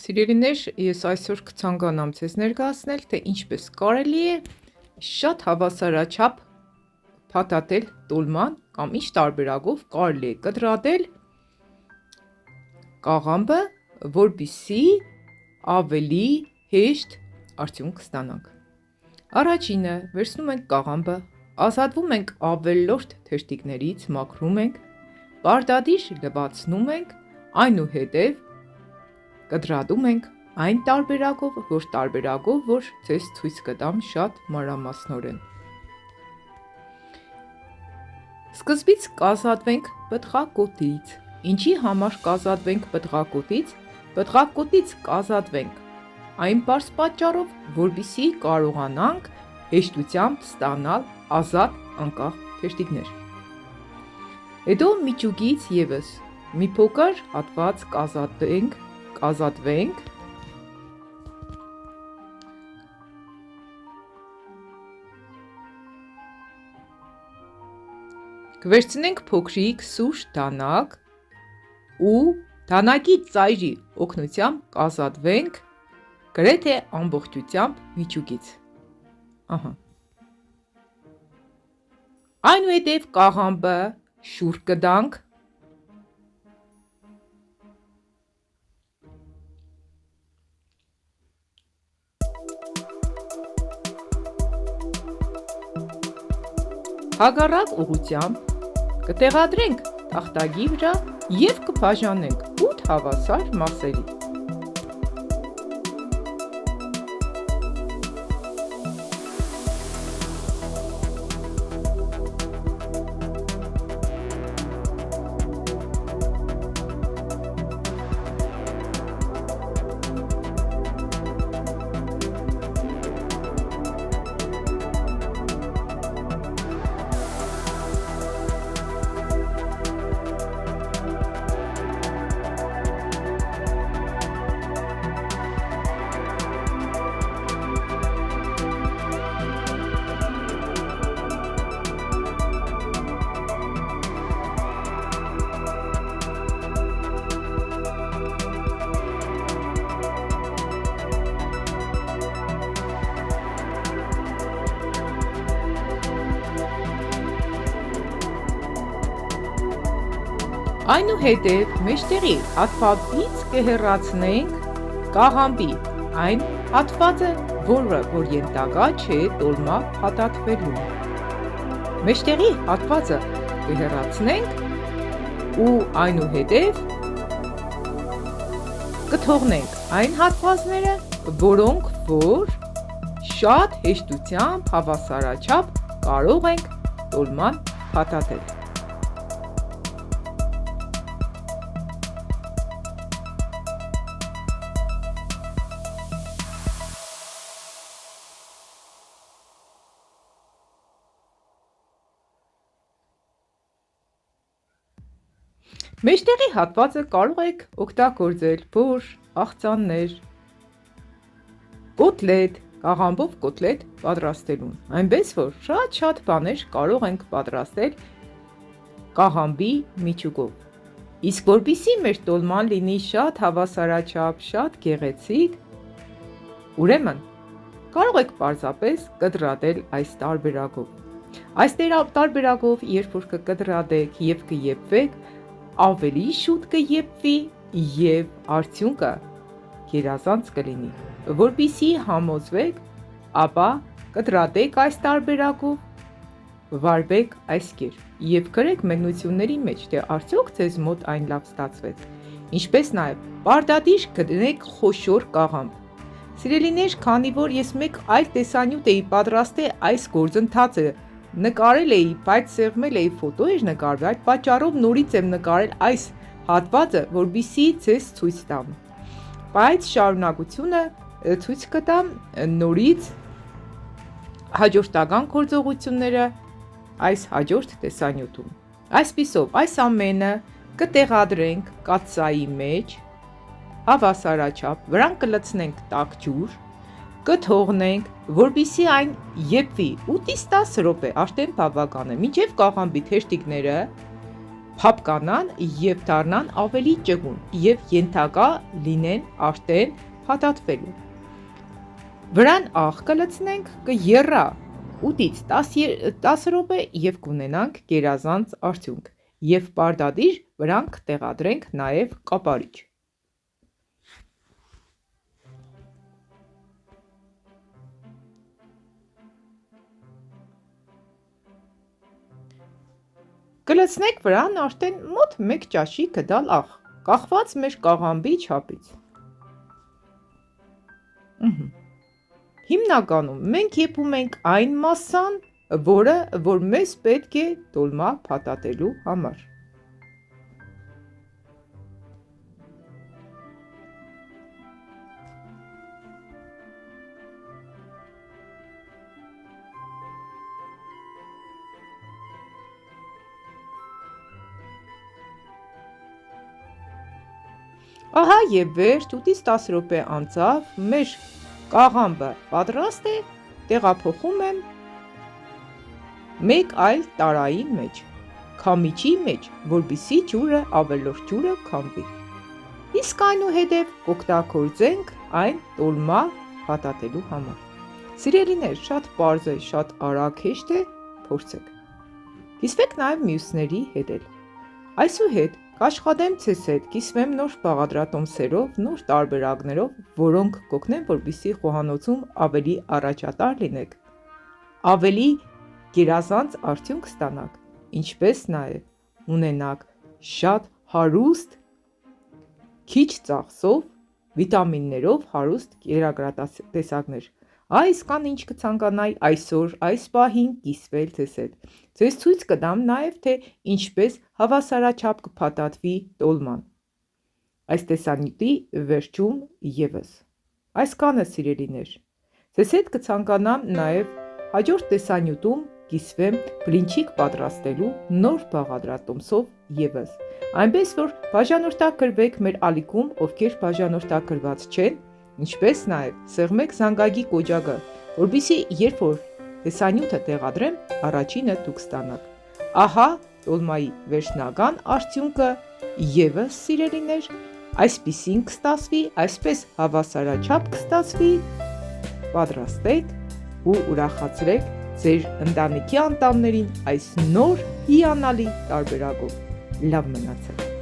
Սիրելիներ, ես այսօր կցանկանամ ձեզ ներկայացնել, թե ինչպես կարելի է շատ հավասարաչափ փաթաթել տոլման կամ ինչ տարբերակով կարելի է կտրատել կաղամբը, որպեսզի ավելի հեշտ արդյունք ստանանք։ Առաջինը, վերցնում ենք կաղամբը, ազատվում ենք ավելորդ թերթիկներից, մաքրում ենք, պարտադիր լվացնում ենք, այնուհետև կտրատում ենք այն տարբերակով, որ ձեզ ցույց կտամ շատ մանրամասնորեն։ Սկզբից կազատվենք պտղակոտից։ Ինչի համար կազատվենք պտղակոտից։ Պտղակոտից կազատվենք այն պարզ պատճառով, որպեսզի կարողանանք հեշտությամբ ստանալ ազատ անկախ թերթիկներ։ Հետո միջուկից ևս մի փոքր հատված կազատվենք, կվերցնենք փոքրիկ սուր դանակ ու դանակի ծայրի օգնությամբ կազատվենք գրեթե ամբողջությամբ միջուկից։ Այնուհետև կաղամբը շուռ կդանք, հակառակ ուղղությամբ կտեղադրենք տախտակի վրա և կբաժանենք 8 հավասար մասերի։ Այնուհետև մեջտեղի հատվածից կհեռացնենք կաղամբի այն հատվածը, որ ենթակա չէ տոլմա փաթաթվելու։ Մեջտեղի հատվածը կհեռացնենք ու այնուհետև կթողնենք այն հատվածները, որոնք որ շատ հեշտությամբ հավասարաչափ կարող ենք տոլման փաթաթել։ Մեջտեղի հատվածը կարող եք օգտագործել որ աղցաններ, կոտլետ, կաղամբով կոտլետ պատրաստելուն, այնպես որ շատ բաներ կարող ենք պատրաստել կաղամբի միջուկով։ Իսկ որպեսզի մեր տոլման լինի շատ հավասարաչափ, շատ գեղեցիկ, ուրեմն կարող եք պարզապես կտրատել այս տարբերակով։ Այս տարբերակով, երբ որ կկտրատեք և կեփվեք, ավելի շուտ կեփվի և արդյունքը գերազանց կլինի։ Որպեսզի համոզվեք, ապա կտրատեք այս տարբերակով, վարվեք այս կերպ և գրեք մեկնությունների մեջ, թե արդյոք ձեզ մոտ այն լավ ստացվեց։ Ինչպես նաև պարտադիր գտնեք խոշոր կաղամբ։ Սիրելիներ, քանի որ ես մեկ այլ տեսանյութ էի պատրաստել այս գործընթացը նկարել էի, բայց սեղմել էի ֆոտո էր նկարվել, այդ պատճառով նորից եմ նկարել այս հատվածը, որպեսզի ձեզ ցույց տամ։ Բայց շարունակությունը ցույց կտամ նորից հաջորդական գործողությունները այս հաջորդ տեսանյութում։ Այսպիսով, այս ամենը կտեղադրենք կաթսայի մեջ, հավասարաչափ, վրան կլցնենք տաք ջուր, կթողնենք, որպեսզի այն եփվի 8-ից 10 րոպե, արդեն բավական է, մինչև կաղամբի թերթիկները փափկանան եւ դառնան ավելի ճկուն եւ ենթակա լինեն արդեն փաթաթվելու։ Վրան աղ կլցնենք, կեռա 8-ից 10 րոպե եւ կունենանք գերազանց արդյունք եւ պարտադիր վրան կտեղադրենք նաեւ կապարիչ։ Կլցնենք վրան արդեն մոտ 1 ճաշի գդալ աղ, կախված մեր կաղամբի չափից։ Հիմնականում մենք եփում ենք այն մասսան, որ մեզ պետք է տոլմա փաթաթելու համար։ Ահա եւ վերջ 8-ից 10 րոպե անցավ, մեր կաղամբը պատրաստ է, տեղափոխում եմ մեկ այլ տարայի մեջ, քամիչի մեջ, որպեսզի ջուրը ավելորդ ջուրը քամվի։ Իսկ այնուհետև կօգտագործենք այն տոլմա փաթաթելու համար։ Սիրելիներ, շատ պարզ է, շատ արագ հեշտ է, փորձեք։ Կիսվեք նաև մյուսների հետ էլ։ Այսուհետ կաշխատեմ ձեզ հետ, կիսվեմ նոր բաղադրատոմսերով, նոր տարբերակներով, որոնք կօգնեն, որպեսզի խոհանոցում ավելի առաջատար լինեք, ավելի գերազանց արդյունք ստանաք, ինչպես նաև ունենաք շատ հարուստ, քիչ ծախսով, վիտամիններով հարուստ կերակրատեսակներ։ Այս կան ինչ կցանկանայի այսօր, այս պահին կիսվել ձեզ հետ։ Ձեզ ցույց կտամ նաև, թե ինչպես հավասարաչափ կփաթաթվի տոլման։ Այս տեսանյութի վերջում ևս։ Այսքանը սիրելիներ։ Ձեզ հետ կցանկանամ նաև հաջորդ տեսանյութում կիսվեմ բլինչիկ պատրաստելու նոր բաղադրատոմսով ևս։ Այնպես որ բաժանորդագրվեք մեր ալիքում, ովքեր բաժանորդագրված չեն, ինչպես նաև սեղմեք զանգակի կոճակը, որպեսզի երբ որ տեսանյութը տեղադրեմ, առաջինը դուք ստանաք։ Ահա տոլմայի վերջնական արդյունքը ևս սիրելիներ, այսպիսին կստացվի, այսպես հավասարաչափ կստացվի, պատրաստեք ու ուրախացրեք ձեր ընտանիքի անդամներին այս նոր հիանալի տարբերակով։ Լավ մնացեք։